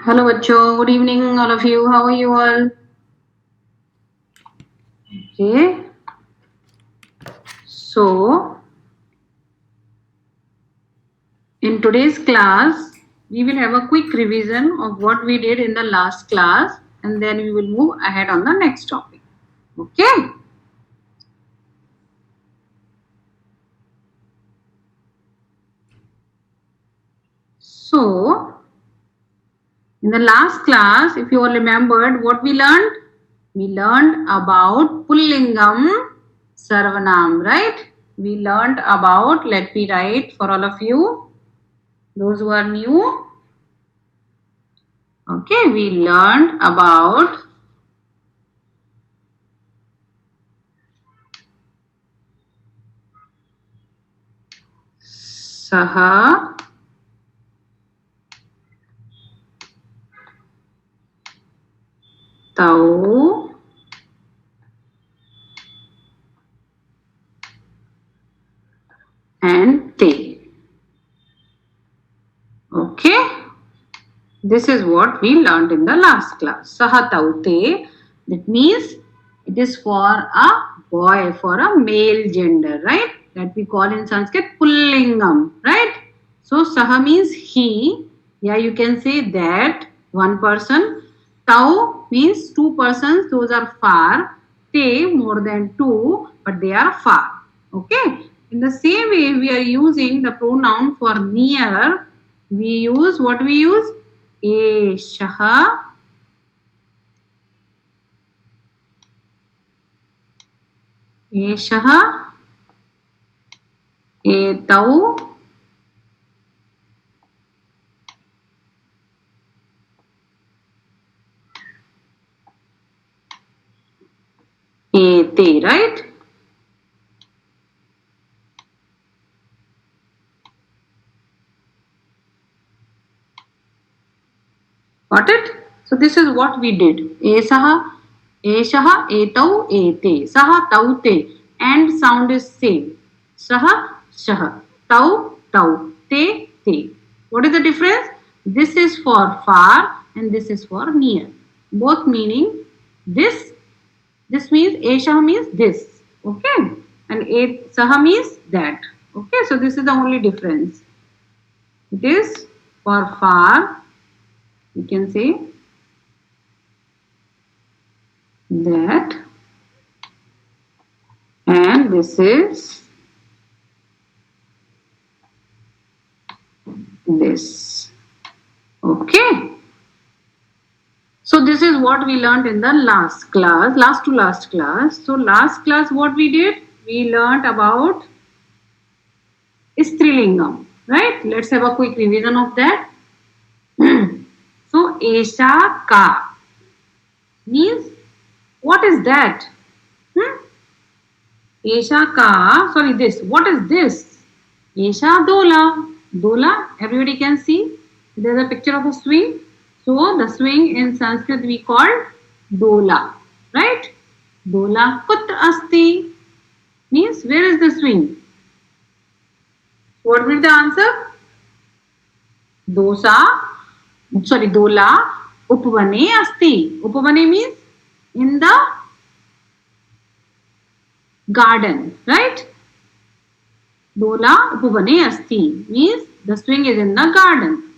Hello, bachcho. Good evening, all of you. How are you all? Okay. So, in today's class, we will have a quick revision of what we did in the last class, and then we will move ahead on the next topic. Okay. So, in the last class, if you all remembered what we learned about Pullingam Sarvanam, right? We learned about, let me write for all of you, those who are new. Okay, we learned about Saha, Tau, and Te. Okay, this is what we learned in the last class. Saha, Tau, Te. That means it is for a boy, for a male gender, right? That we call in Sanskrit Pullingam, right? So Saha means he. Yeah, you can say that one person. Tau means two persons, those are far. Te more than two, but they are far. Okay. In the same way, we are using the pronoun for near. We use what we use? Eshaha, Eshaha, Etau, Ete, right? Got it? So this is what we did. Esaha, Eshaha, Etau, Ete. Saha, Tau, Te. And sound is same. Saha, Shaha. Tau, Tau. Te, Te. What is the difference? This is for far and this is for near. Both meaning this. This means Eshaha means this. Okay. And Saha means that. Okay. So this is the only difference. It is for far. You can say that, and this is this. Okay. So this is what we learned in the last class, last to last class. So last class what we did? We learned about Strilingam, right? Let's have a quick revision of that. So Esha Ka means, what is that? Esha Ka, sorry, this. What is this? Esha Dola. Dola, everybody can see. There's a picture of a swing. So the swing in Sanskrit we call Dola. Right? Dola Kutra Asti. Means where is the swing? What will be the answer? Dola Upavane Asti. Upavane means in the garden. Right? Dola Upavane Asti means the swing is in the garden.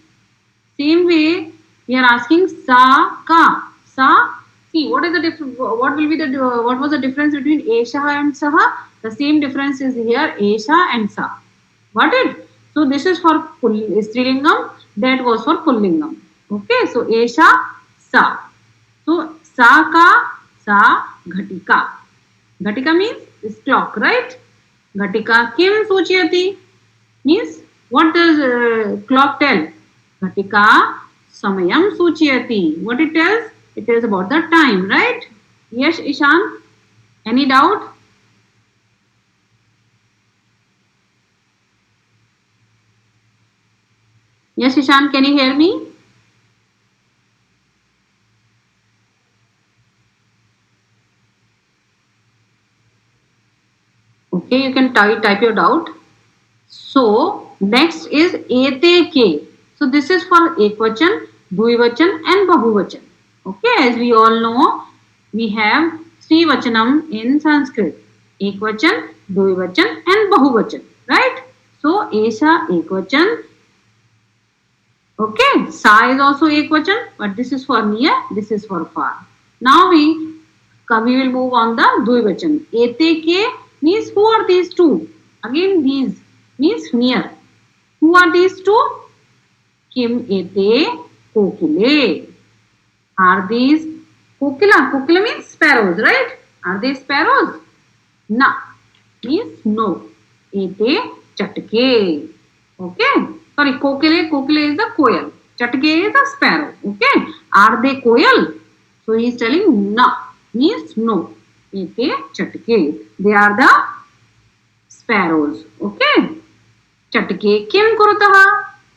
Same way, we are asking Sa Ka. Sa. See, what is the difference? What will be the what was the difference between Esha and Saha? The same difference is here, Esha and Sa. Got it? So this is for Strilingam. That was for Pullingam. Okay. So Esha, Sa. So Sa Ka, Sa Ghatika. Ghatika means this clock, right? Ghatika Kim Suchiyati means what does clock tell? Ghatika Samayam Suchiyati. What it tells? It tells about the time, right? Yes, Ishan? Any doubt? Yes, Ishan, can you hear me? Okay, you can type your doubt. So, next is Ete Ke. So, this is for Ekvachan Dvivachan and Bahuvachan. Okay, as we all know, we have three vachanam in Sanskrit. Ekvachan, Dvivachan and Bahuvachan. Right? So, Esha Ekvachan. Okay, Sa is also Ekvachan, but this is for near, this is for far. Now we will move on the Dvivachan. Ete ke means who are these two? Again, these means near. Who are these two? Kim ete kokile. Are these kokila? Kokila means sparrows, right? Are they sparrows? Na means no. Ete chatke. Okay. Sorry, kokile. Kokile is the koyal. Chatke is the sparrow. Okay. Are they koyal? So he is telling na means no. Ete chatke. They are the sparrows. Okay. चटके किम कुरुतः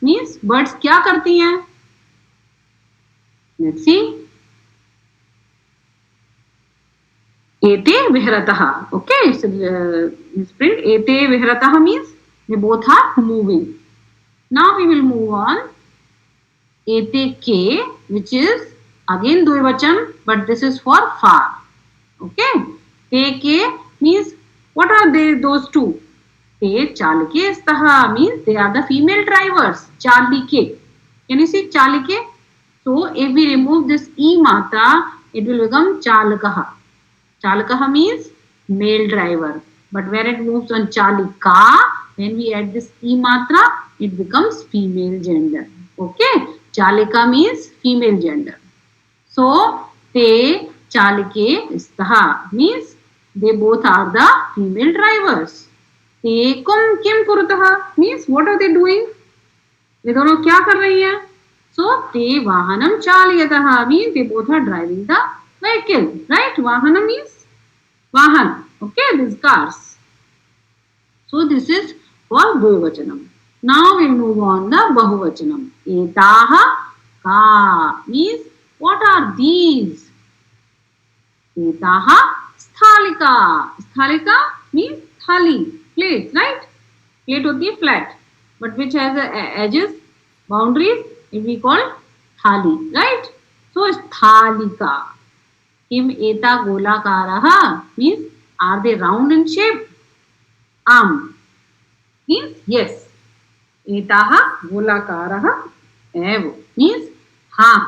means birds क्या करती हैं. Let's see. एते विहरतः. Okay, print एते विहरतः means they both are moving. Now we will move on. Ete ke, which is again dvivachan, but this is for far. Okay. Te ke means what are they? Those two. Te chalike staha means they are the female drivers. Chalike. Can you see chalike? So if we remove this e matra, it will become chalakaha. Chalakaha means male driver. But when it moves on chalika, when we add this e matra, it becomes female gender. Okay. Chalika means female gender. So te chalike staha means they both are the female drivers. ते कुम किम कुरुतः means what are they doing. वे दोनों क्या कर रही हैं. सो ते वाहनम चालयतः means they both are driving the vehicle. Right. वाहनम मीन्स वाहन. Okay, this cars. So this is for द्विवचनम. Now we move on the बहुवचनम. एताः का मीन्स व्हाट आर दीज. एताः स्थालिका. स्थालिका मीन्स थाली. Plate, right? Plate होती है flat, but which has edges, boundaries, it we call thali, right? So thalika. Kim eta golakaraha means are they round in shape? Means yes. Etaha golakaraha evo means हाँ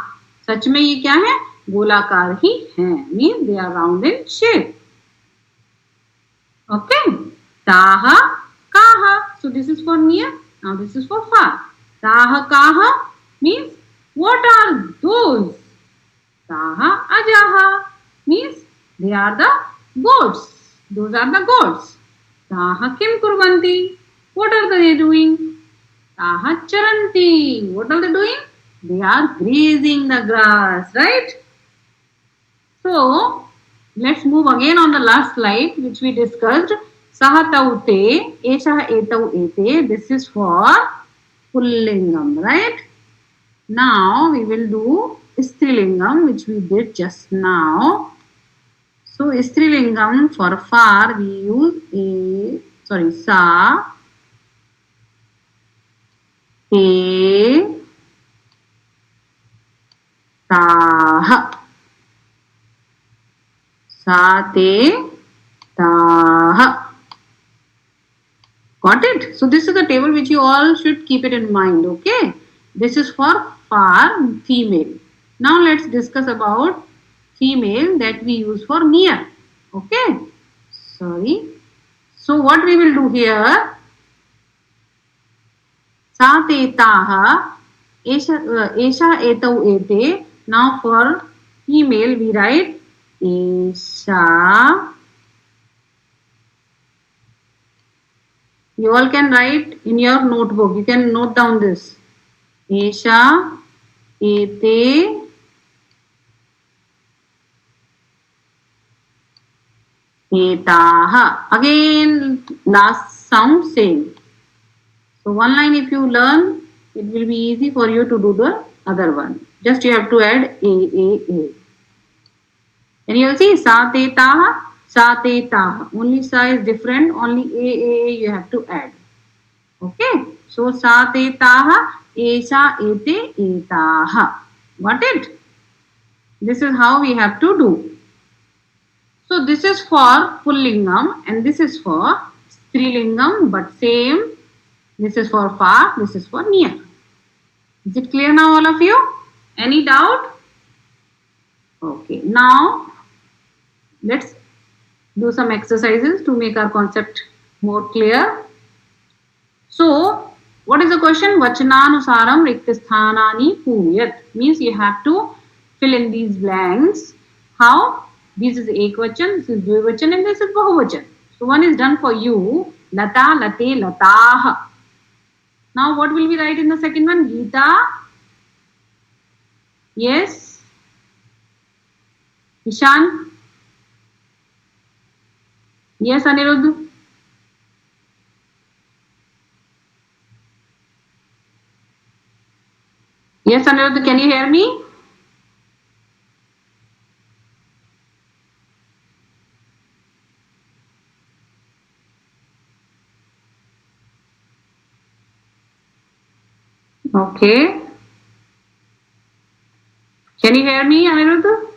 सच में ये क्या है. गोलाकार ही हैं. Means they are round in shape. Okay. Taha kaha. So this is for near. Now this is for far. Taha kaha means what are those. Taha ajaha means they are the goats. Those are the goats. Taha kim kurvanti. What are they doing? Taha charanti. What are they doing? They are grazing the grass. Right. So let's move again on the last slide which we discussed. Saha tau te, esha etau ete. This is for pullingam, right? Now we will do strilingam, which we did just now. So strilingam for far we use sa, te, taha. Sa, te, taha. Got it? So this is the table which you all should keep it in mind. Okay. This is for far female. Now let's discuss about female that we use for near. Okay. Sorry. So what we will do here. Sa te taha. Esha etau ete. Now for female we write esha. You all can write in your notebook. You can note down this. Esha, ete, etaha. Again, last sound same. So one line if you learn, it will be easy for you to do the other one. Just you have to add a. And you will see sa te taha. Sa te taha. Only sa is different. Only a you have to add. Okay. So sa te taha. Esha ete etaha. Got it? This is how we have to do. So this is for Pullingam and this is for Strilingam, but same. This is for far, this is for near. Is it clear now, all of you? Any doubt? Okay, now let's do some exercises to make our concept more clear. So, what is the question? Vachananusaram riktasthanani puyat. Means you have to fill in these blanks. How? This is ekvachan, this is dvivachan, and this is bahuvachan. So, one is done for you. Lata, late, lataah. Now, what will we write in the second one? Geeta. Yes. Ishan. Yes, Anirudh. Yes, Anirudh, can you hear me? Okay. Can you hear me, Anirudh?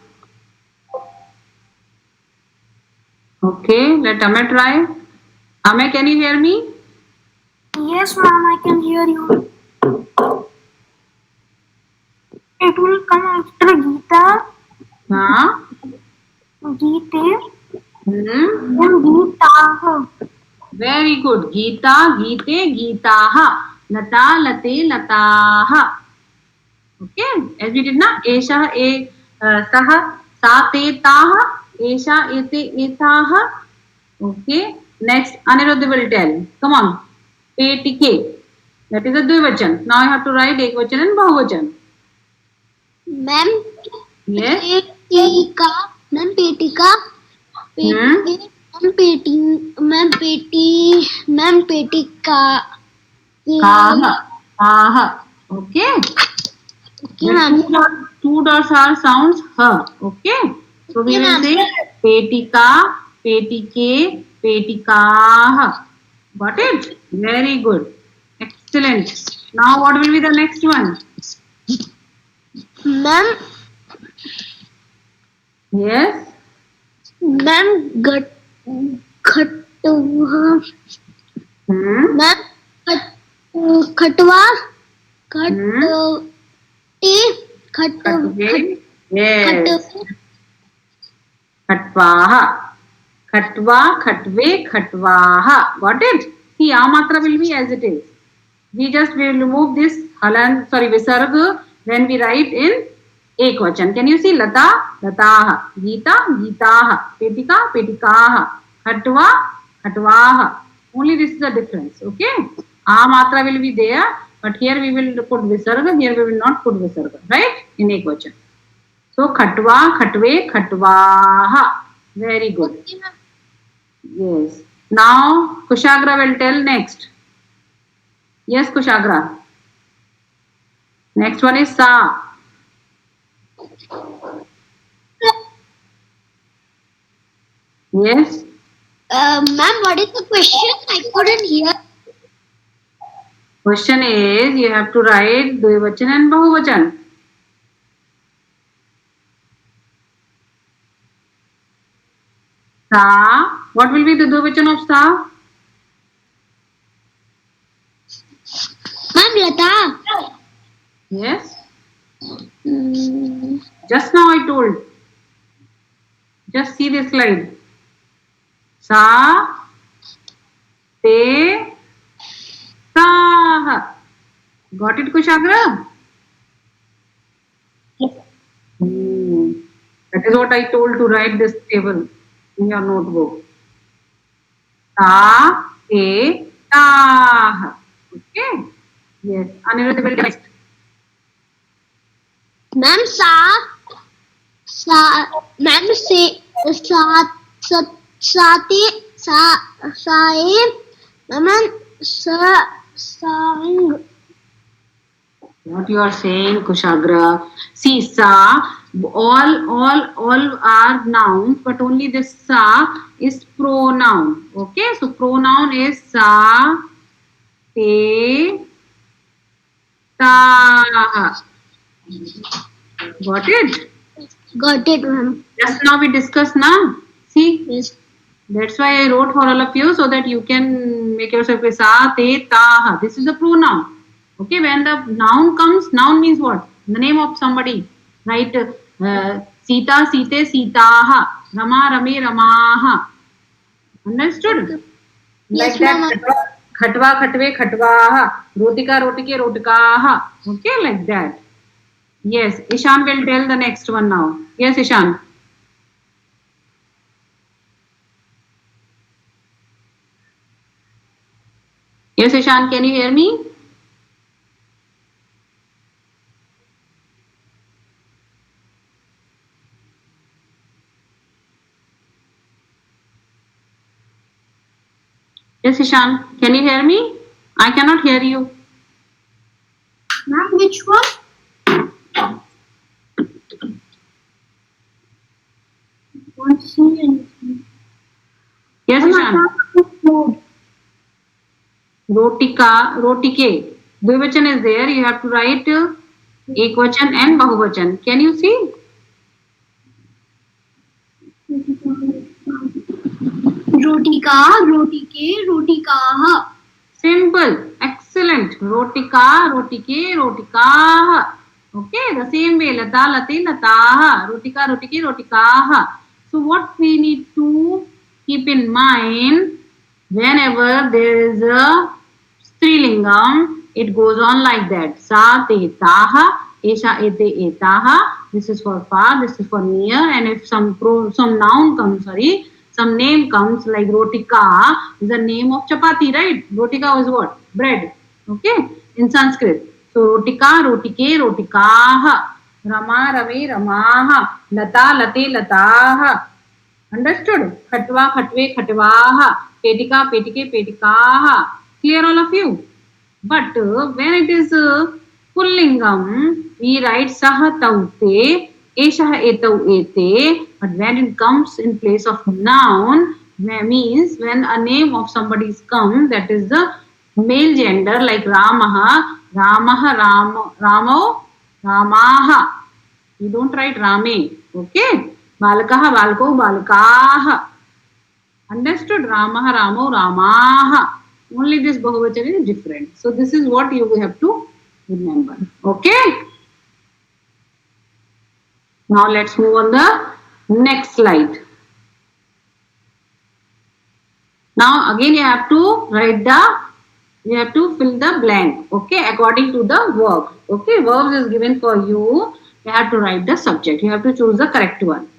Okay, let Ame try. Ame, can you hear me? Yes, ma'am, I can hear you. It will come after Geeta, Huh? Geete, Hmm. and Geetaah. Very good. Geeta, Geete, Geetaha. Lata, late, lataha. Okay. As we did na. Esha, saha, sa, te, taha. Esha, ete, etaha. Okay. Next, Aniruddha will tell. Come on. Petike. That is a dvivachan. Now I have to write ekvachan and bahuvachan. Ma'am, Yes. पेटिका, ma'am पेटिका, पेटिके, ma'am पेटी, ma'am पेटी, ma'am पेटिका. Kaha. Kaha. Okay. Okay, ma'am. Two dots are sounds her. Okay. So we Okay, will ma'am. say petika, petike, petikaah. Got it? Very good. Excellent. Now what will be the next one? Ma'am, Yes. Ma'am गट खटवा Hmm. Ma'am खटवा खट Hmm. खट Katve. Yes. खट Khatvaha. Khatva, khatve, khatvaha. Got it? See, amatra will be as it is. We just will remove this halan, sorry, visarga when we write in ekvachan. Can you see? Lata, lataha. Geeta, geetaha. Petika, petikaha. Khatva, khatvaha. Only this is the difference. Okay? Amatra will be there, but here we will put visarga, here we will not put visarga. Right? In ekvachan. So, khatva, khatve, khatvaha. Very good. Yes. Now, Kushagra will tell next. Yes, Kushagra. Next one is Sa. Yes. Ma'am what is the question I couldn't hear. Question is you have to write Dvivachan and Bahuvachan. Sa. What will be the Dvivachan of Sa? Ma'am Lata. Yes. Just now I told. Just see this slide. Sa. Te. Sah. Got it, Kushagra? That is what I told to write this table in your notebook. Ta, te, tah. Okay. Yes. Anirudh will next. Ma'am सा ma'am से साते साए ma'am सांग. What you are saying, Kushagra? See, sa, all are nouns, but only this sa is pronoun. Okay, so pronoun is sa, te, ta. Got it? Got it, ma'am. Just now we discussed now. See, Yes. that's why I wrote for all of you so that you can make yourself a sa, te, ta. This is the pronoun. Okay, when the noun comes, noun means what? The name of somebody. Right? Sita, Site, Sitaha. Rama, Rame, Ramaha. Understood? Okay. Like Yes, that. ma'am. Khatva, Khatve, Khatvaha. Rotika, Rotike, Rotikaha. Okay, like that. Yes, Ishan will tell the next one now. Yes, Ishan. Yes, Ishan, can you hear me? Yes, Ishan, can you hear me? I cannot hear you. Ma'am, which one? Don't see anything. Yes, Ma'am, I Ishan. can't upload. Rotika, Rotike. Dvivachan is there. You have to write Ekvachan and Bahuvachan. Can you see? Rotika, rotike, rotikaha. Simple. Excellent. Rotika, Rotike, Rotikaha. Okay, the same way. Lata, Late, Lataha. Rotika, Rotike, Rotikaha. So what we need to keep in mind whenever there is a Strilingam, it goes on like that. Sa, te, taha. Esha, ete, etaha. This is for far, this is for near. And if some noun comes, some name comes like Rotika is the name of chapati, right? Rotika is what? Bread. Okay? In Sanskrit. So Rotika, Rotike, Rotikaha. Rama, Rame, Ramaha. Lata, Late, Lataha. Understood? Khatva, Khatve, Khatvaha. Petika, Petike, Petikaha. Clear all of you? But when it is pullingam, we write saha taute, esha etau ete. But when it comes in place of noun, means when a name of somebody is come, that is the male gender, like Ramaha, Ramaha, Ramo, Ramaha. You don't write Rame. Okay? Balakaha, Balko, Balakaha. Understood? Ramaha, Ramo, Ramaha. Only this Bahuvachan is different. So this is what you have to remember. Okay? Now let's move on the next slide. Now again you have to you have to fill the blank. Okay? According to the verb. Okay? Verbs is given for you. You have to write the subject. You have to choose the correct one.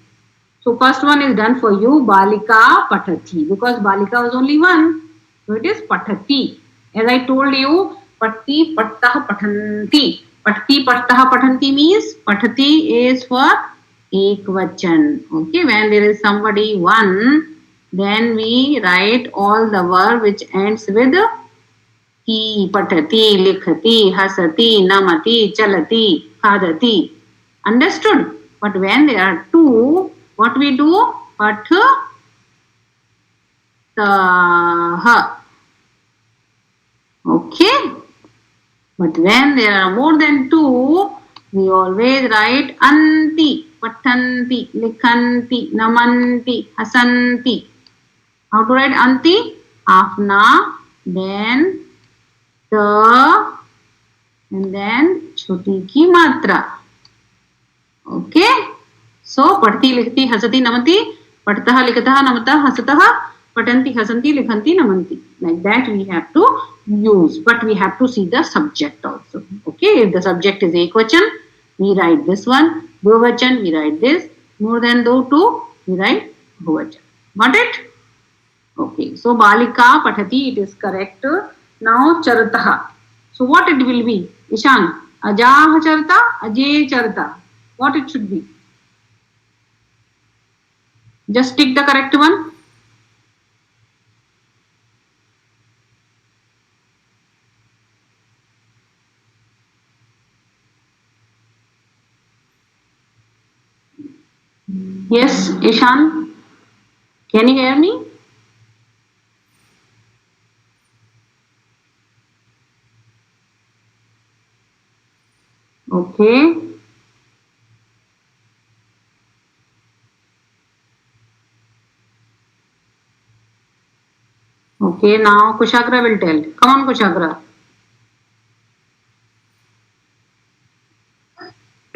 So first one is done for you, Balika Patati, because Balika was only one. So it is Patati. As I told you, Patti, Pattah, Patanti. Patti, Pattah, Patanti means Patati is for Ekvachan. Okay, when there is somebody one, then we write all the verb which ends with ti, patati, likhati, hasati, namati, chalati, khadati. Understood? But when there are two, what we do? Pat, ha. Okay? But when there are more than two, we always write anti, patanti, likhanti, namanti, hasanti. How to write anti? Afna, then the, and then choti ki matra. Okay? So, padti, likhti, hasati, namati, padtaha, likhtaha, namataha, hasataha, patanti, hasanti, likhanti, namanti. Like that we have to use. But we have to see the subject also. Okay? If the subject is Ekvachan, we write this one. Dvivachan, we write this. More than two, we write Bhuvachan. Got it? Okay. So, Balika, Patati, it is correct. Now, Charataha. So, what it will be? Ishan, Ajaha Charata, Ajay Charata. What it should be? Just tick the correct one. Yes, Ishan. Can you hear me? Okay. Okay, now Kushagra will tell. Come on, Kushagra.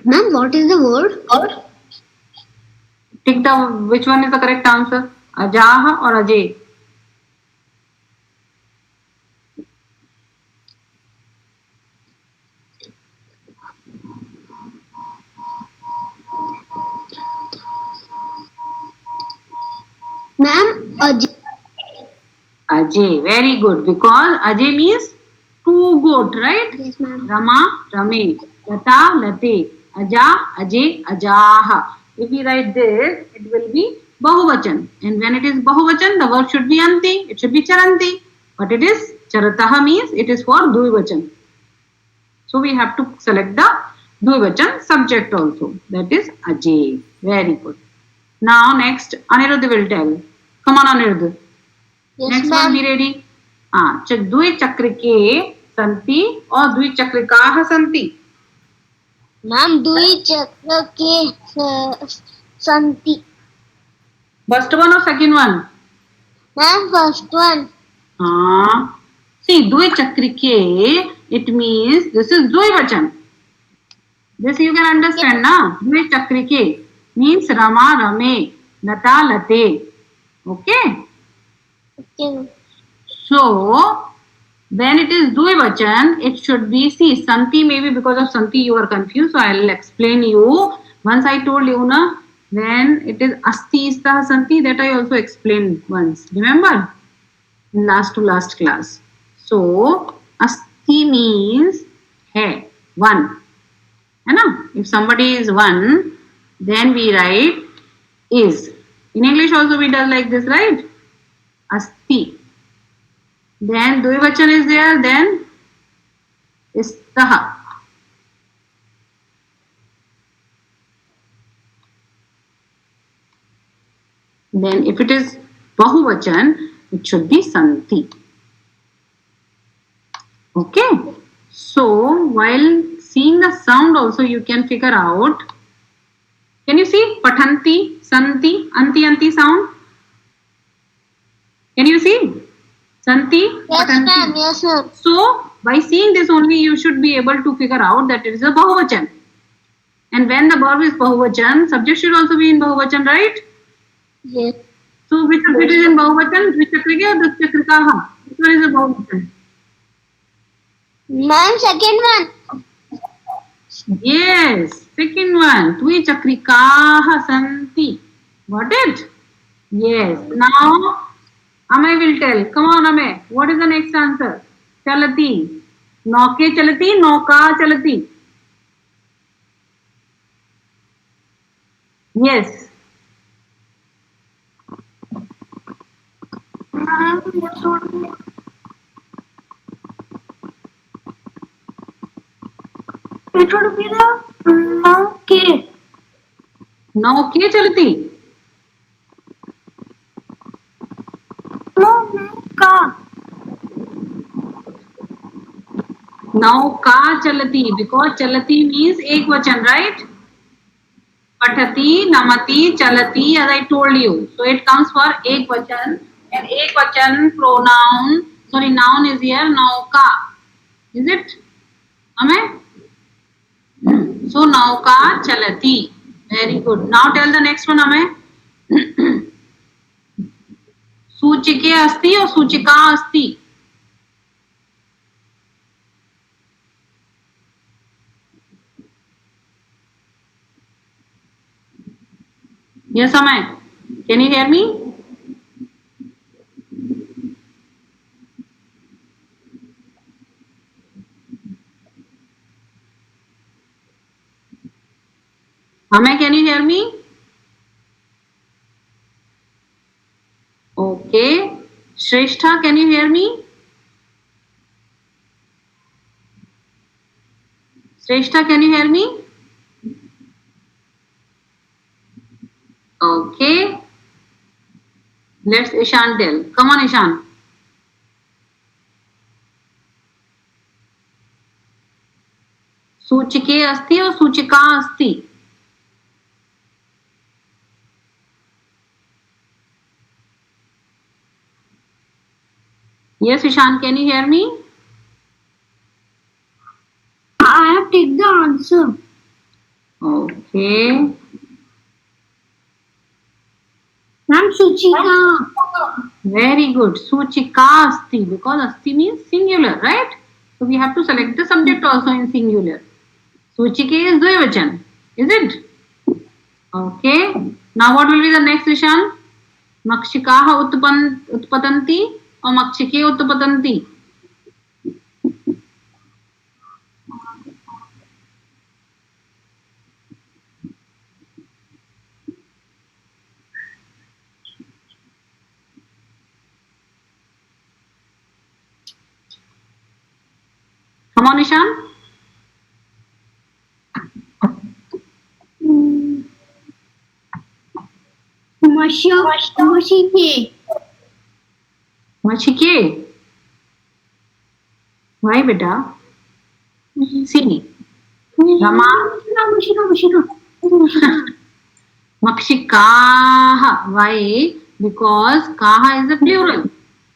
Ma'am, what is the word? Tick the which one is the correct answer? Ajah or Ajay? Ma'am, Ajay. Very good. Because Ajay means two goat, right? yes, ma'am. Rama, Rame. Lata, Late. Aja, Ajay, Ajaha. If we write this, it will be Bahuvachan. And when it is Bahuvachan, the verb should be Anti. It should be Charanti. But it is Charataha means it is for Dvivachan. So we have to select the Dvivachan subject also. That is Ajay. Very good. Now next, Anirudh will tell. Come on, Anirudh. Yes, next ma'am. One be ready हाँ द्विचक्रिके सन्ति और द्विचक्रिकाः सन्ति Ma'am, द्विचक्र के संति. First one और second one Ma'am, first one. हाँ सी द्विचक्रिके it means this is द्विवचन this you can understand ना द्विचक्रिके मीन्स रमा रमे लता लते okay Okay. So, when it is Dvivachan, it should be, see, Santi maybe because of Santi you are confused, so I will explain you. Once I told you, na, when it is Asti Istah Santi, that I also explained once. Remember? In last to last class. So, Asti means hai, one. है ना? If somebody is one, then we write is. In English also we do like this, right? Asti. Then Dvivachan is there, then Istaha. Then if it is Bahuvachan, it should be Santi. Okay. So while seeing the sound also you can figure out. Can you see Pathanti, Santi, Anti, Anti sound? Can you see? Santi, Yes, Pathanti. ma'am. Yes, ma'am. So, by seeing this only, you should be able to figure out that it is a Bahuvachan. And when the verb is Bahuvachan, subject should also be in Bahuvachan, right? Yes. So, which of it is in Bahuvachan? Dvichakrike or Dvichakrikaha? Which one is a Bahuvachan? Ma'am, second one. Yes, second one. Dvichakrikaha santi. Got it? Yes. Now, Amay will tell. Come on, Amay. What is the next answer? Chalati. Nauke chalati, nauka chalati. Yes. It would be the nauke. Nauke chalati. No, nauka. Nauka chalati because chalati means ek vachan, right? Pathati, namati, chalati, as I told you. So it comes for ek vachan and ek vachan pronoun. Sorry, noun is here. Nauka. Is it? Amen. So nauka chalati. Very good. Now tell the next one, Amen. सूचिके अस्ति और सूचिका अस्ति Yes, Amay. Can you hear me? Amay, can you hear me? Okay. Shrestha, can you hear me? Shrestha, can you hear me? Okay. Let's Ishan tell. Come on, Ishan. सूचिके अस्ति और सूचिका अस्ति Yes, Ishan, can you hear me? I have take the answer. Okay. Ma'am, Suchika. Very good. Suchika asti, because asti means singular, right? So we have to select the subject also in singular. Suchike is Dvivachan, is it? Okay. Now what will be the next, Ishan? Makshikaha utpatanti or makshike utpatanti? Come on, Ishan. Mashike. Machike. Why, beta? See. Rama. Makshikaha. Why? Because kaha is a plural.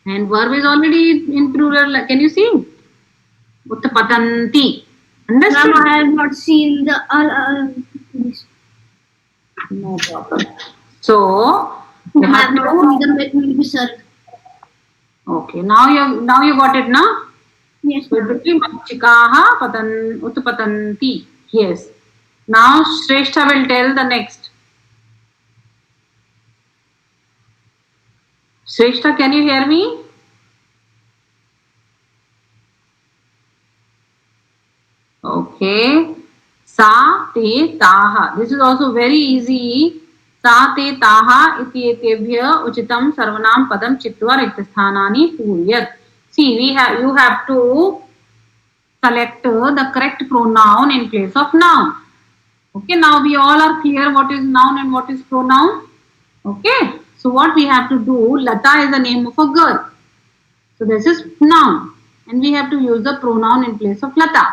And verb is already in plural. Can you see? Utpatanti. Understood? Ma'am, I have not seen the. No problem. So you Ma'am, I have have not seen to. the maybe sir. Okay. Now you got it, na? Yes, So it ma'am. will be Makshikaha utpatanti. Yes. Now Shrestha will tell the next. Shrestha, can you hear me? Okay. Sa te taha. This is also very easy. Sa te taha इत्येतेभ्य उचितं सर्वनाम पदम चित्वा रिक्तस्थानानि पूरयत. See, you have to select the correct pronoun in place of noun. Okay, now we all are clear what is noun and what is pronoun. Okay, so what we have to do, Lata is the name of a girl. So this is noun and we have to use the pronoun in place of Lata.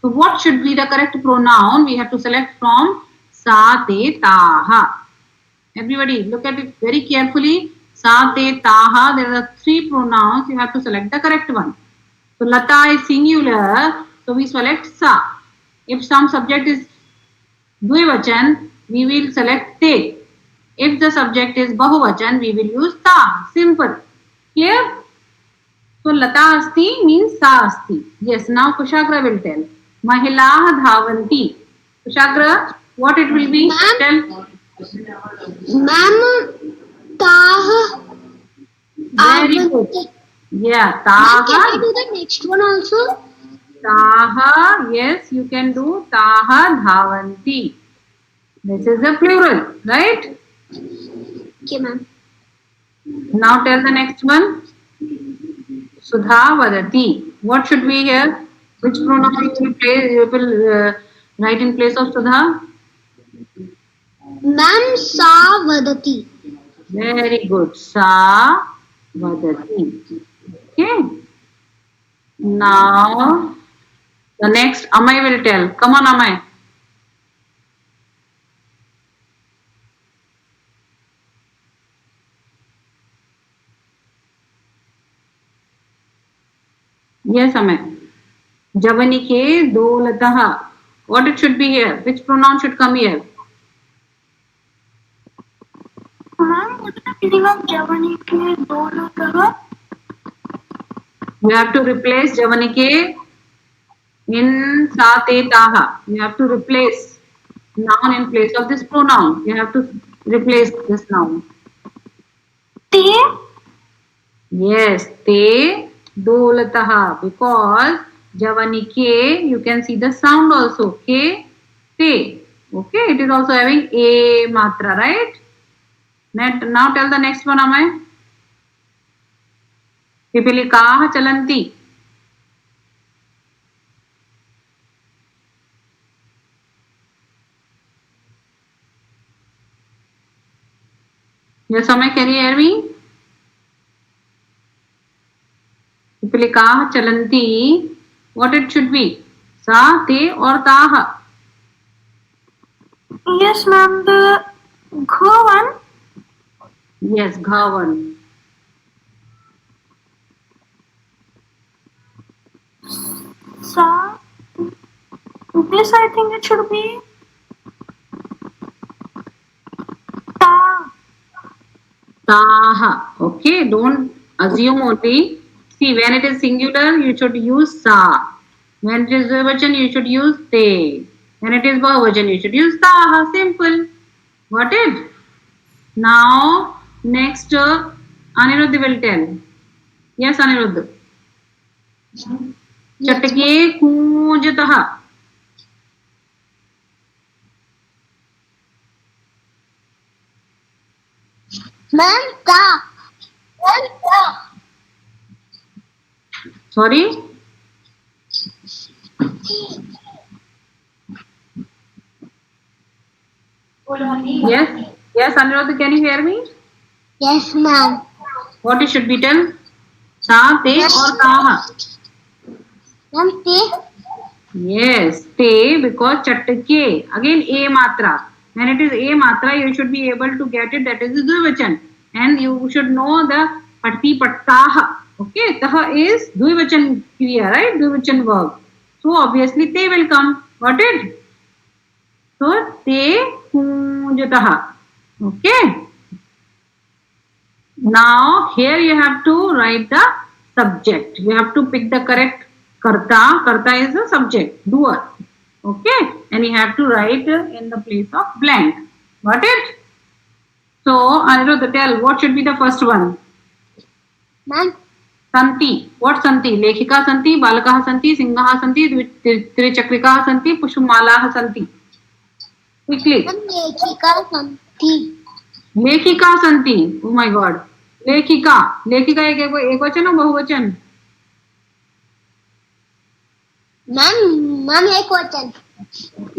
So what should be the correct pronoun? We have to select from Sa, Te, Taha. Everybody look at it very carefully. Sa, Te, Taha. There are three pronouns. You have to select the correct one. So Lata is singular. So we select Sa. If some subject is Dvivachan, we will select Te. If the subject is Bahuvachan, we will use Ta. Simple. Clear? So Lata asti means Sa asti. Yes, now Kushagra will tell. Mahilah dhavanti. Kushagra, what it will be? Ma'am? Tell. Ma'am, Taha. Very good. Avanti. Yeah, Ma'am, can I Taha. do the next one also? Taha. Yes, you can do Taha dhavanti. This is a plural, right? Okay, ma'am. Now tell the next one. Sudha vadati. What should we hear? Which pronoun you will write in place of Sudha? Ma'am, Sa Vadati. Very good. Sa vadati. Okay. Now the next Amay will tell. Come on, Amay. Yes, Amay. Javanike dolataha. What it should be here? Which pronoun should come here? Ma'am, what is the meaning of Javanike Dolataha? You have to replace Javanike in sa te taha. You have to replace noun in place of this pronoun. You have to replace this noun. Te? Yes, te dolataha, because Javanike, you can see the sound also. K, te. Okay, it is also having a matra, right? Now tell the next one, Amay. Pipilikaha chalanti. Yes, Amay, can you hear me? Pipilikaha chalanti. What it should be? Sa, te or taha? Yes, ma'am. The Gha one. Yes, gha one. Sa. This I think it should be ta. Taha. Okay, don't assume only. See, when it is singular, you should use sa. When it is Dvivachan, you should use te. When it is Bahuvachan, you should use taha. Simple. Got it? Now, next, Aniruddha will tell. Yes, Aniruddha. Chatke kujataha. Ma'am, ta. Ma'am, ta. Sorry? Yes? Yes, Aniruddha, can you hear me? Yes, ma'am. What it should be tell? Sa, te or taha? Ma'am, te. Yes, te because chattake. Again a matra. When it is a matra, you should be able to get it. That is the dvivachan. And you should know the patti pattaha. Okay, taha is dvivachan kriya, right? Dvivachan verb. So obviously te will come. Got it? So te kunjataha. Okay. Now here you have to write the subject. You have to pick the correct karta. Karta is the subject, doer. Okay, and you have to write in the place of blank. Got it? So Aniruddha, tell what should be the first one? Ma'am, Santi. What Santi? Lekhika Santi, Balakaha Santi, Singhaha Santi, Trichakrikaha Santi, Pushpamalaha Santi. Quickly. ma'am, lekika santi. लेखिका संति. Oh my God. लेखिका. लेखिका एक वचन और बहुवचन? Ma'am, एक वचन.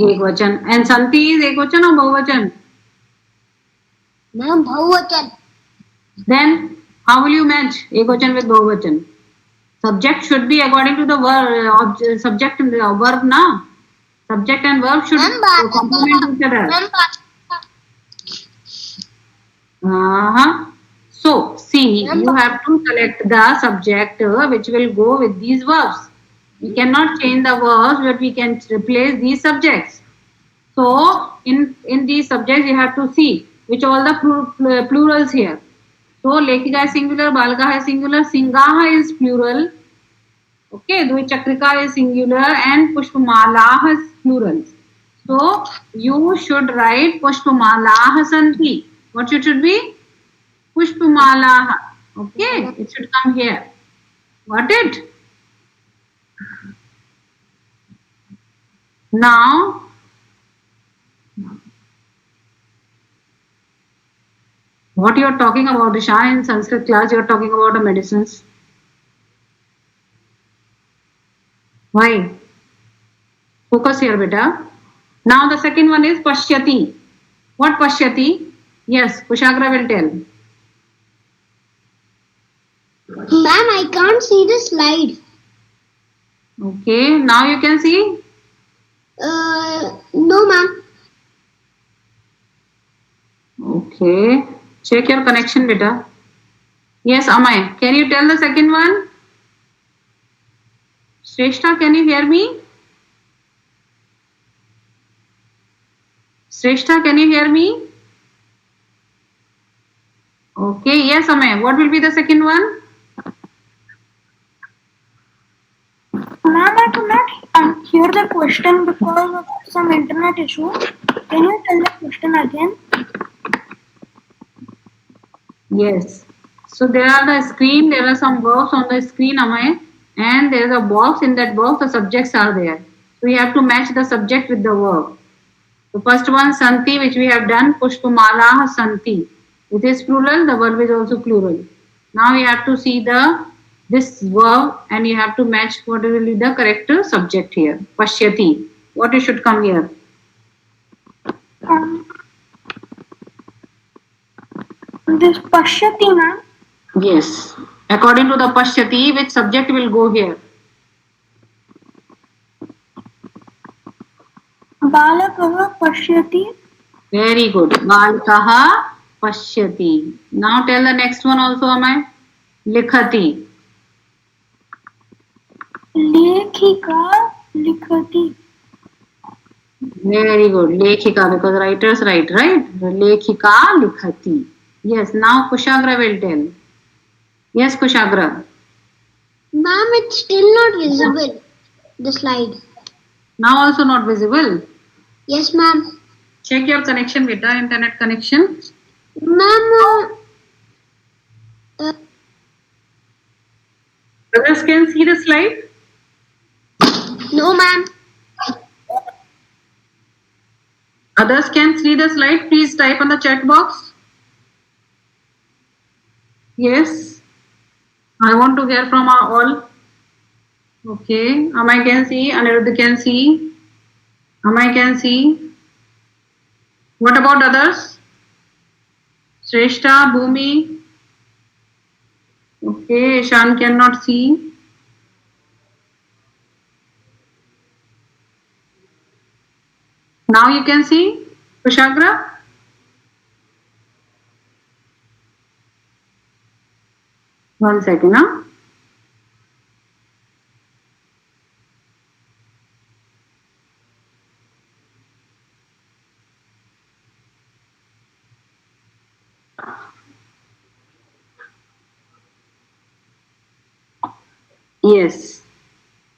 एक वचन. And संति is एक वचन और बहुवचन? Ma'am, बहुवचन. Then how will you match एक वचन with बहुवचन? Subject should be according to the verb, subject and the verb na. Subject and verb should complement each other. So see, you have to select the subject which will go with these verbs. We cannot change the verbs, but we can replace these subjects. So in these subjects, you have to see which all the plurals here. So Lekhika is singular, Balakaha is singular, Singhaha is plural. Okay, Dvichakrika is singular and Pushpamalaha is plural. So you should write Pushpamalaha Santi. What it should be? Pushpamalaha. Okay, it should come here. Got it? Now, what you are talking about, Isha, in Sanskrit class, you are talking about the medicines. Why? Focus here, beta. Now the second one is Pashyati. What Pashyati? Yes, Kushagra will tell. Ma'am, I can't see the slide. Okay, now you can see? No, ma'am. Okay, check your connection, beta. Yes, Amay, can you tell the second one? Shrestha, can you hear me? Shrestha, can you hear me? Okay, yes, Amay. What will be the second one? Ma'am, I could not hear the question because of some internet issue. Can you tell the question again? Yes. So there are the screen, there are some verbs on the screen, Amay, and there is a box. In that box, the subjects are there. So you have to match the subject with the verb. The first one, Santi, which we have done, Pushpamalaha Santi. It is plural, the verb is also plural. Now you have to see this verb and you have to match what will be the correct subject here. Pashyati. What it should come here? This Pashyati, ma'am. Yes. According to the Pashyati, which subject will go here? Balakaha Pashyati. Very good. Balakaha Pashyati. Now tell the next one also, Amay. Likhati. लेखिका लिखती. Very good. Lekhika, because writers write, right? Lekhika likhati. Yes, now Kushagra will tell. Yes, Kushagra. Ma'am, it's still not visible, the slide. Now also not visible. Yes, ma'am. Check your connection, beta, internet connection. Ma'am, Others can see the slide. no, ma'am. Others can see the slide. Please type on the chat box. Yes. I want to hear from all. Okay. Amay can see. Anirudh can see. Amay can see. What about others? Shrestha, Bhumi. Okay. Ishan cannot see. Now you can see. Kushagra. One second. Huh? Yes.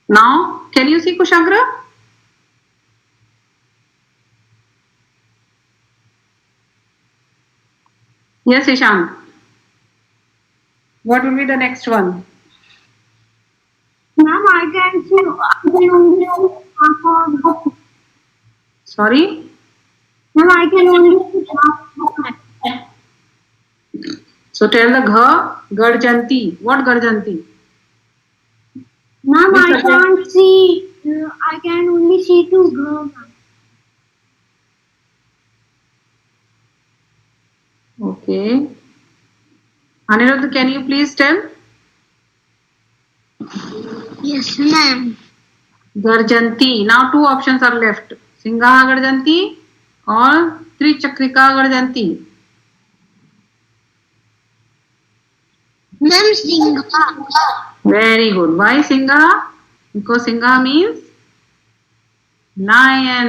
Now, can you see Kushagra? Yes, Ishan. What will be the next one? Ma'am, I can only half of. Sorry? Ma'am, I can only see half of. So tell the gha, garjanti. What garjanti? Ma'am, Which I subject? can't see. I can only see two girls. Okay. Anirudh, can you please tell? Yes, ma'am. Garjanti. Now two options are left. Singaha garjanti or Trichakrika garjanti. Ma'am, Singha. Very good. Why Singaha? Because Singaha means lion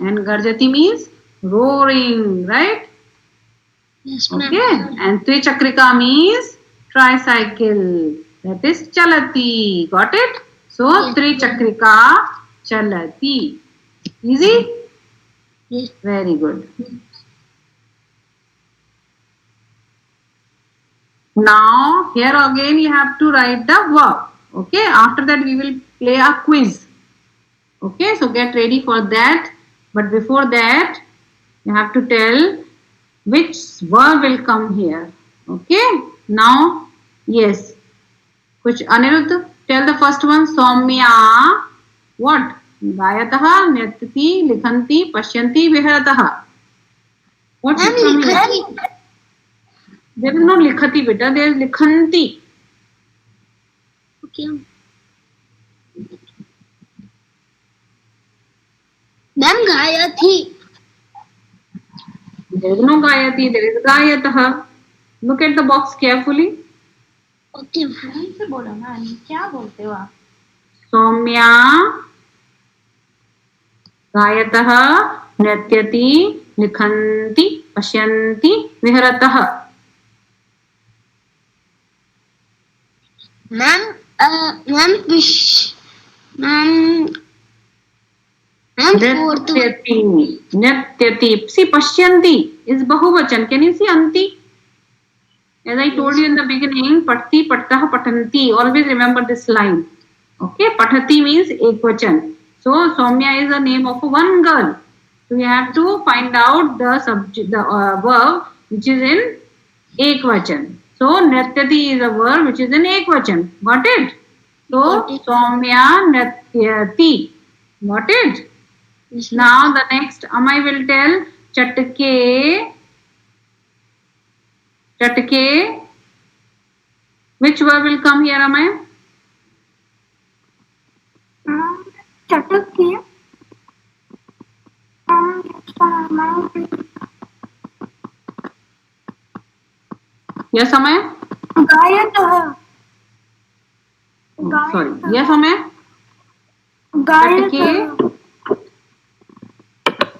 and Garjati means roaring, right? Yes, ma'am. Okay. And Trichakrika means tricycle. That is Chalati. Got it? So Yes. Trichakrika Chalati. Easy? Yes. Very good. Now here again you have to write the verb. Okay. After that we will play a quiz. Okay. So get ready for that. But before that you have to tell which verb will come here. Okay. Now yes. Which Anirudh, tell the first one. Soumya. What? Gayatah, Nrityati, Likhanti, Pashyanti, Viharatah. What Ma'am, will come here? Likhati. There is no Likhati, beta. There is Likhanti. Okay. Ma'am, Gayatri. There is no Gayati. There is Gayatah. Look at the box carefully. Okay. से बोलो ना क्या बोलते हो आप सौम्या गायतः नृत्यति लिखन्ति पश्यन्ति विहरतः Ma'am, ma'am, fish. Ma'am, fourth one. नृत्यति नृत्यति see पश्यन्ति is bahuvachan. Can you see anti? As I told you in the beginning, patti, pattah, patanti. Always remember this line. Okay, patati means ekvachan. So Soumya is the name of one girl. So you have to find out the subject, the verb which is in ekvachan. So nrityati is a verb which is in ekvachan. Got it? So Got it. Soumya nrityati. Got it? Yes, Now the next Amay will tell chatke. Chatke. Which verb will come here, Amay? चटक के. Yes, Amay? गायतः. Oh, sorry. Yes, Amay? चटके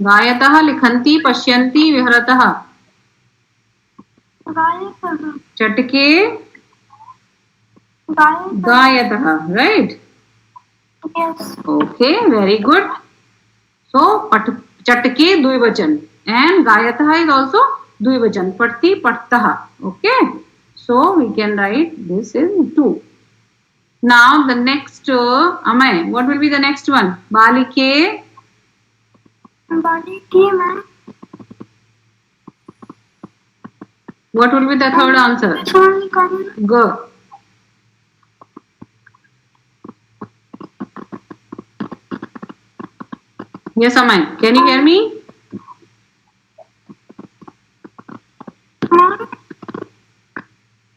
गायतः लिखन्ति पश्यन्ति विहरतः चटके गायतः right Yes. okay very good so चटके द्विवचन and gayatah is also द्विवचन पठति पठतः okay so we can write this in 2 now the next Amay what will be the next one balike ma'am. what will be the third answer This one come. G yes Amay can you hear me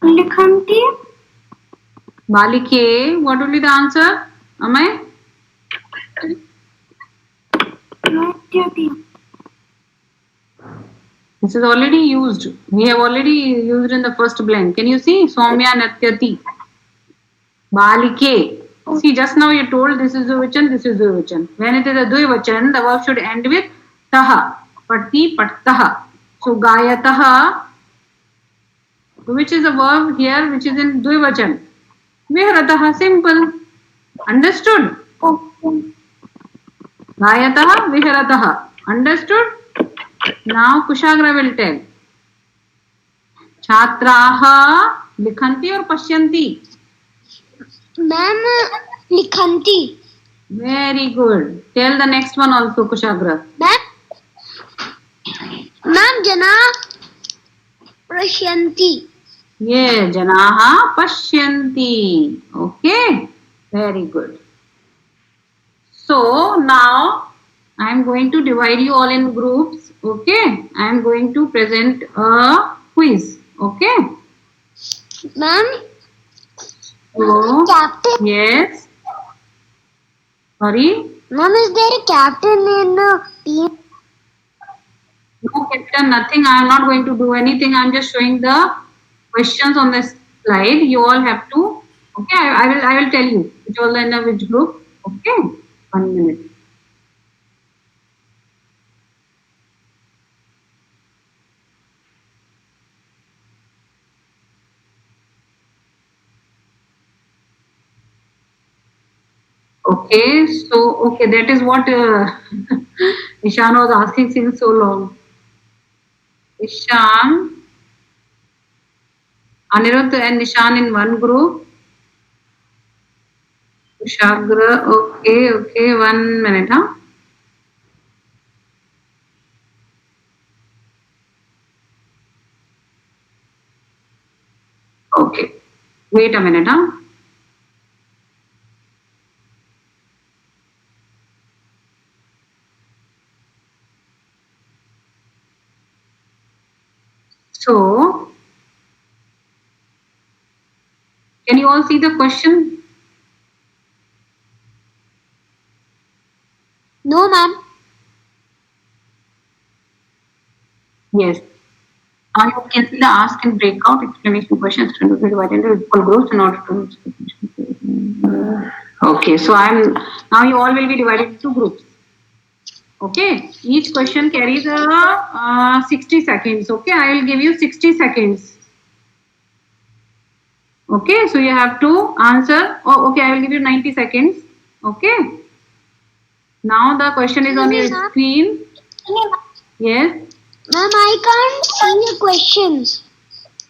लिखन्ति balike what will be the answer Amay नृत्यति this is already used we have already used in the first blank can you see Soumya natyati balike see just now you told this is dvivachan when it is a dvivachan the verb should end with tah patti pattah so gayatah which is a verb here which is in dvivachan viharatah simple understood okay gayatah viharatah understood now kushagra will tell छात्राः लिखन्ति और पश्यन्ति Ma'am, likhanti. very good tell the next one also kushagra Ma'am, jana prashyanti. ये जनाः पश्यन्ति okay very good so now I am going to divide you all in groups okay I am going to present a quiz okay Ma'am, so captain. yes sorry Ma'am, is there a captain in the team? no captain nothing I am not going to do anything I am just showing the questions on this slide you all have to okay I will tell you which all in which group okay 1 minute okay so okay that is what Ishan was asking since so long Ishan Anirudh and Nishan in one group. Kushagra, okay, 1 minute, huh? Okay, wait a minute, huh? So, can you all see the question? No, ma'am. Yes. Now you can see the ask and breakout explanation questions to be divided into equal groups in order to. Okay, so now you all will be divided into groups. Okay, each question carries a 60 seconds. Okay, I will give you 60 seconds. Okay, so you have to answer. Oh, okay, I will give you 90 seconds. Okay. Now the question is on your screen. Yes. Ma'am, I can't see your questions.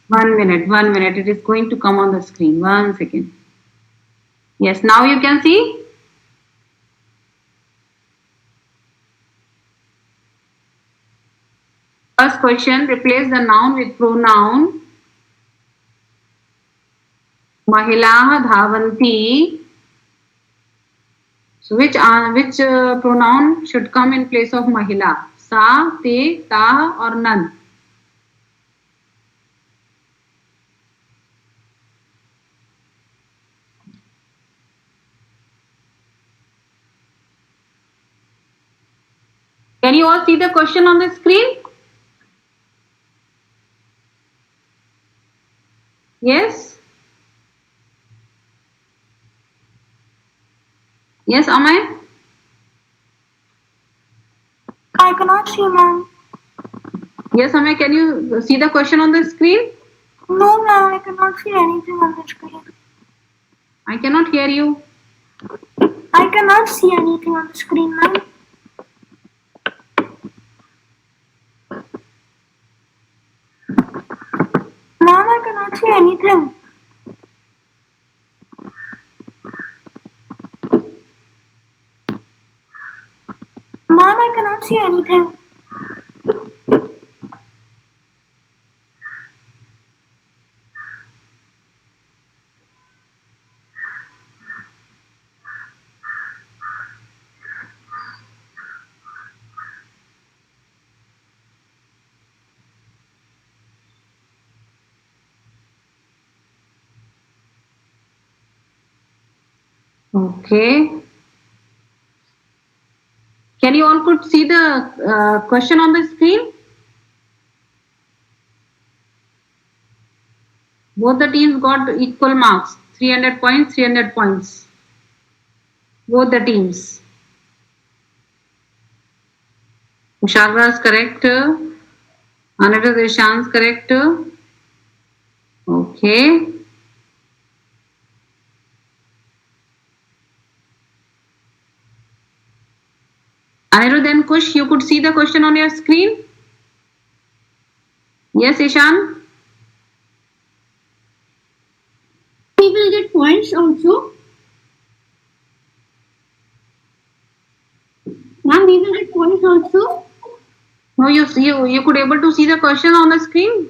1 minute. It is going to come on the screen. 1 second. Yes, now you can see. First question, replace the noun with pronoun. Mahilah dhavanti. So which pronoun should come in place of mahila? Sa, te, ta or nan? Can you all see the question on the screen? Yes? Yes, Amay? I cannot see, ma'am. Yes, Amay, can you see the question on the screen? No, ma'am, I cannot see anything on the screen. I cannot hear you. I cannot see anything on the screen, ma'am. Ma'am, I cannot see anything. Ma'am, I cannot see anything. Okay. Can you all could see the question on the screen? Both the teams got equal marks, 300 points, 300 points. Both the teams. Ushagra is correct. Anita Deshan is correct. Okay. Anirudh and Kush, you could see the question on your screen? Yes, Ishan? We will get points also. Ma'am, we will get points also. No, you could able to see the question on the screen?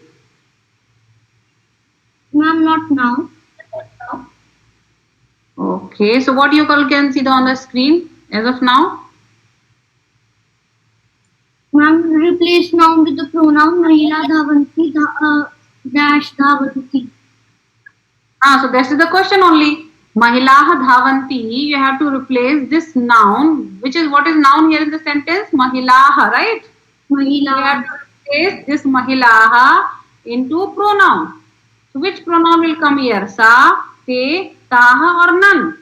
Ma'am, not now. Okay, so what you all can see on the screen as of now? Ma'am, replace noun with the pronoun Mahila Dhavanti dash Dhavanti. So this is the question only. Mahilaha dhavanti, you have to replace this noun, which is what is noun here in the sentence? Mahilaha, right? You have Mahila. to replace this mahilaha into pronoun. So which pronoun will come here? Sa, te, taha or none?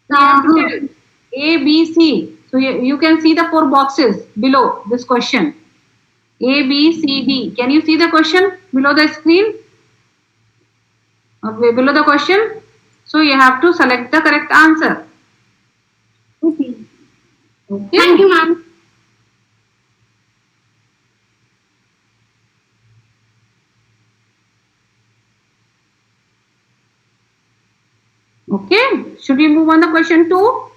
So you have to tell A, B, C. So you can see the four boxes below this question. A, B, C, D. Can you see the question below the screen? Below the question? So you have to select the correct answer. Okay. Okay. Thank you, ma'am. Okay. Should we move on the question 2?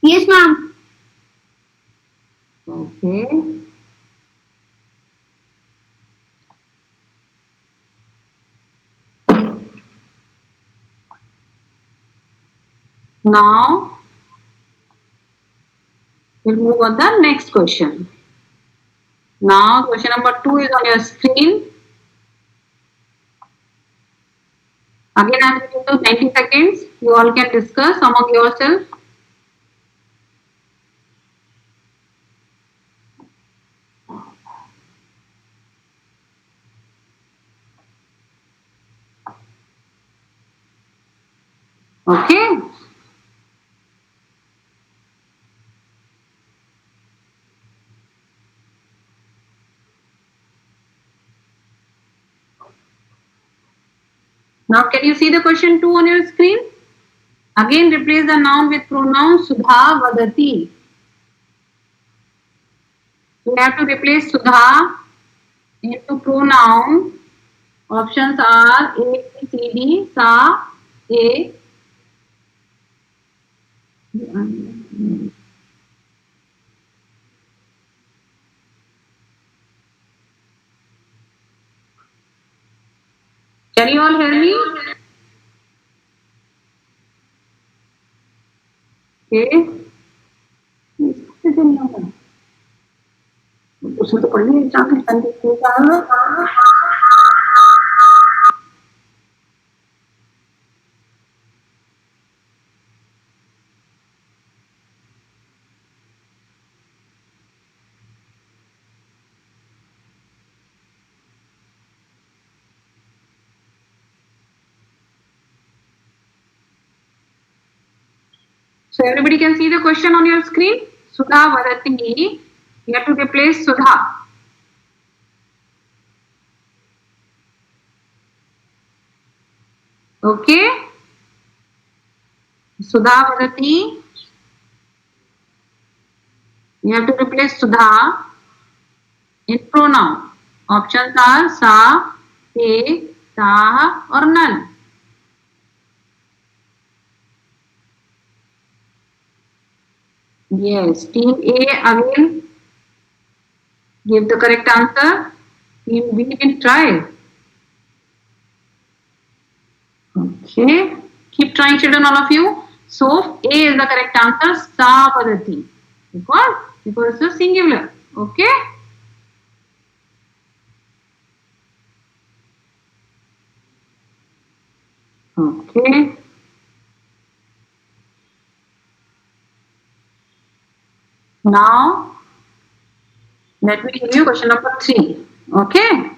Yes, ma'am. Okay. Now we'll move on the next question. Now question number 2 is on your screen. Again, I am giving you 90 seconds. You all can discuss among yourself. Okay. Now can you see the question 2 on your screen? Again, replace the noun with pronoun Sudha Vadati. We have to replace Sudha into pronoun. Options are A, B, C, D, Sa, A. Can you all hear me? Okay. उसमें तो पढ़नी है So everybody can see the question on your screen. Sudha Vadati You have to replace Sudha. Okay? Sudha vadati. You have to replace Sudha in pronoun. Options are sa, te, tah or none. Yes, team A again give the correct answer. Team B will try. Okay. Keep trying, children, all of you. So A is the correct answer. Sa vadati. Because it's a singular. Okay. Okay. Now let me give you question number 3. Okay.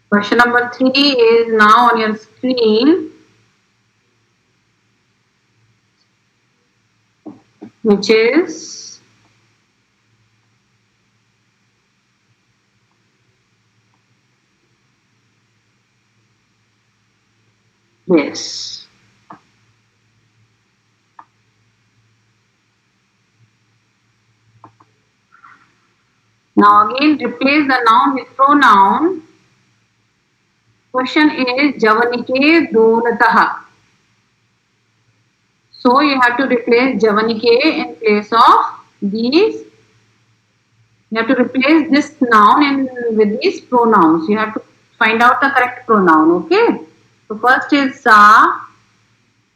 Question number 3 is now on your screen, which is this. Now again replace the noun with pronoun. Question is Javanike Dolatah. So you have to replace Javanike in place of these. You have to replace this noun with these pronouns. You have to find out the correct pronoun. Okay. So first is sa,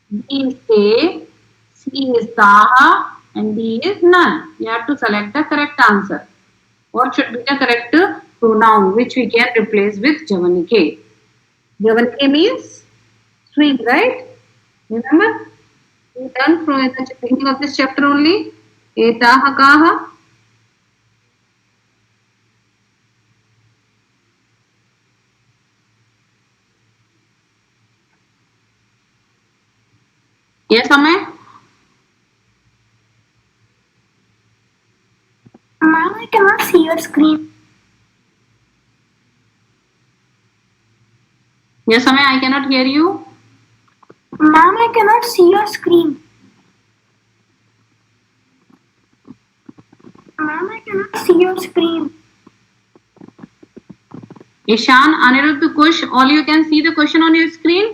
B is te, C is taha, and D is none. You have to select the correct answer. What should be the correct pronoun which we can replace with Javanike? Javanike means sweet, right? Remember? We done from the beginning of this chapter only. Etaha kaha. Yes, Amay? Ma'am, I cannot see your screen. Yes, Amay, I cannot hear you. Ma'am, I cannot see your screen. Ma'am, I cannot see your screen. Ishan, Anirudh Kush, all you can see the question on your screen?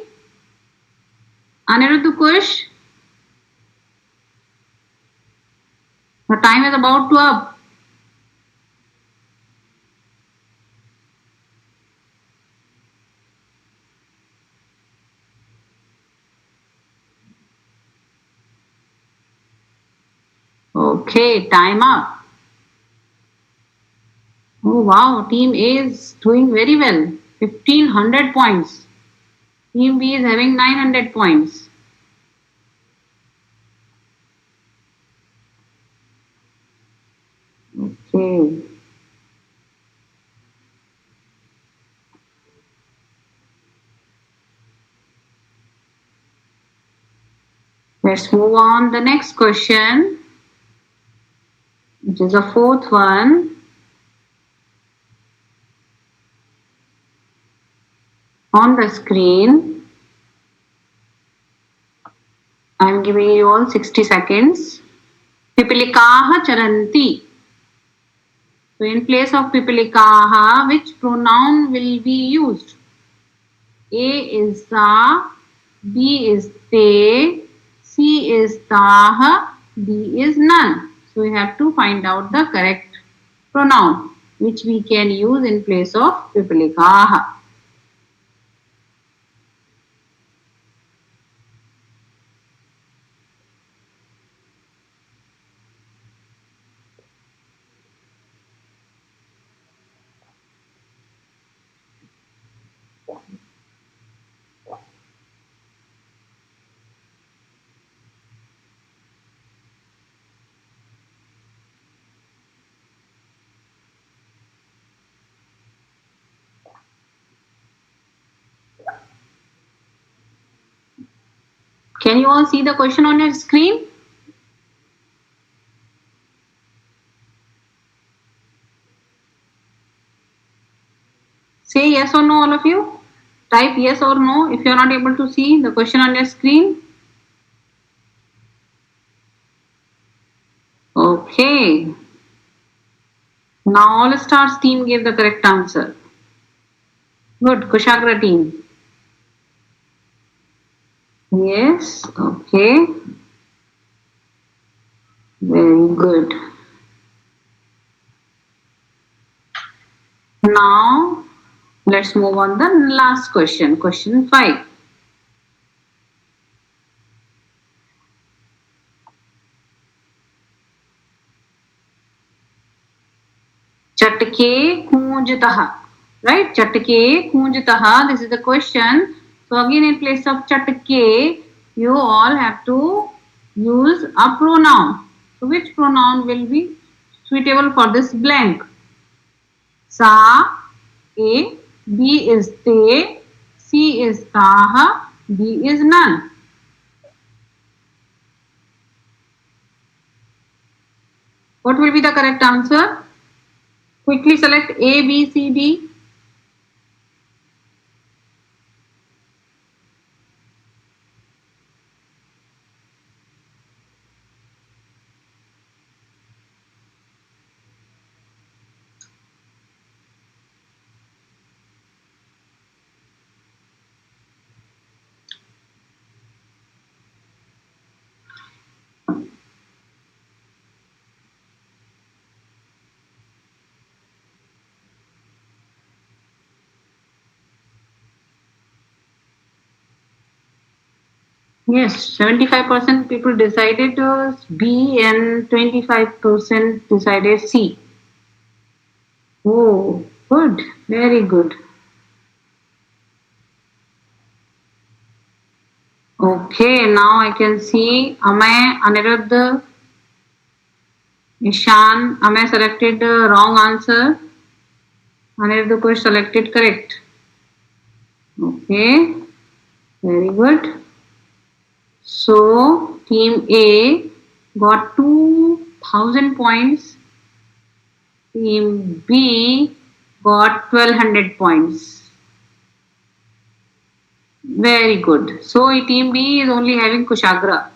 Anirudh Kush, the time is about to up. Okay, time up. Oh wow, team A is doing very well. 1500 points. Team B is having 900 points. Okay. Let's move on the next question, which is the fourth one. On the screen, I'm giving you all 60 seconds. Pipilikaha charanti. So in place of pipilikaha, which pronoun will be used? A is sa, B is te, C is tah, D is none. So we have to find out the correct pronoun which we can use in place of pipilikaha. Can you all see the question on your screen? Say yes or no, all of you. Type yes or no if you are not able to see the question on your screen. Okay. Now all stars team gave the correct answer. Good. Kushagra team. Yes. Okay. Very good. Now let's move on the last question. Question 5. Chatke Kunjataha. Right? Chatke Kunjataha. This is the question. So again in place of Chatke, you all have to use a pronoun. So which pronoun will be suitable for this blank? Sa, A, B is te, C is taha, D is none. What will be the correct answer? Quickly select A, B, C, D. Yes, 75% people decided B and 25% decided C. Oh, good. Very good. Okay, now I can see Amay, Anirudh, Ishan. Amay selected wrong answer. Anirudh Kush selected correct. Okay, very good. So, team A got 2000 points. Team B got 1200 points. Very good. So, team B is only having Kushagra.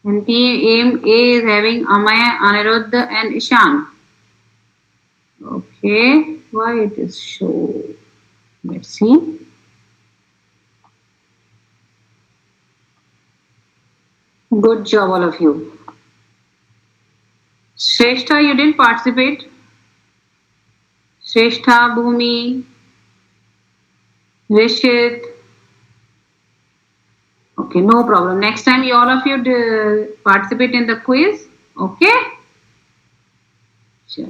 And team A is having Amay, Anirudh and Ishan. Okay, why it is show? Let's see. Good job, all of you. Shrestha, you didn't participate. Shrestha, Bhumi, Rishit. Okay, no problem. Next time, you all of you participate in the quiz. Okay. Sure.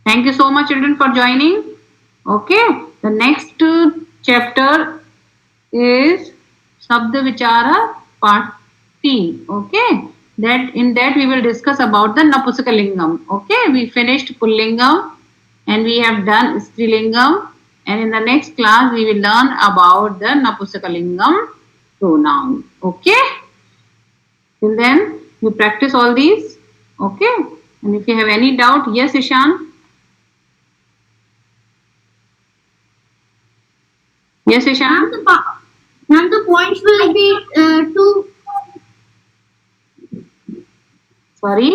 Thank you so much, children, for joining. Okay. The next chapter is Shabda Vichara Part 3. Okay. That in that we will discuss about the Napusakalingam. Okay. We finished Pullingam and we have done Strilingam. And in the next class we will learn about the Napusakalingam pronoun. Okay. Till then you practice all these. Okay. And if you have any doubt, yes, Ishan. Yes, Ishan. Ma'am, the points will be two. Sorry.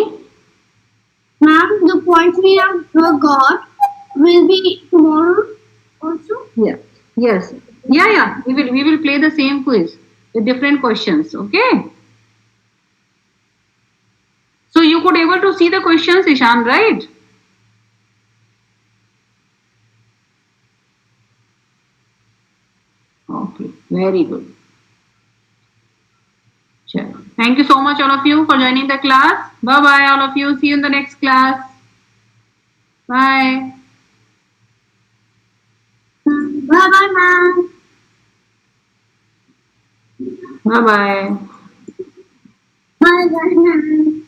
Ma'am, the points we have got will be tomorrow also. Yeah. Yes. Yeah. We will play the same quiz with different questions. Okay. So you could able to see the questions, Ishan, right? Okay. Very good. Sure. Thank you so much, all of you, for joining the class. Bye bye, all of you. See you in the next class. Bye. Bye bye, ma'am. Bye bye. Bye bye, ma'am.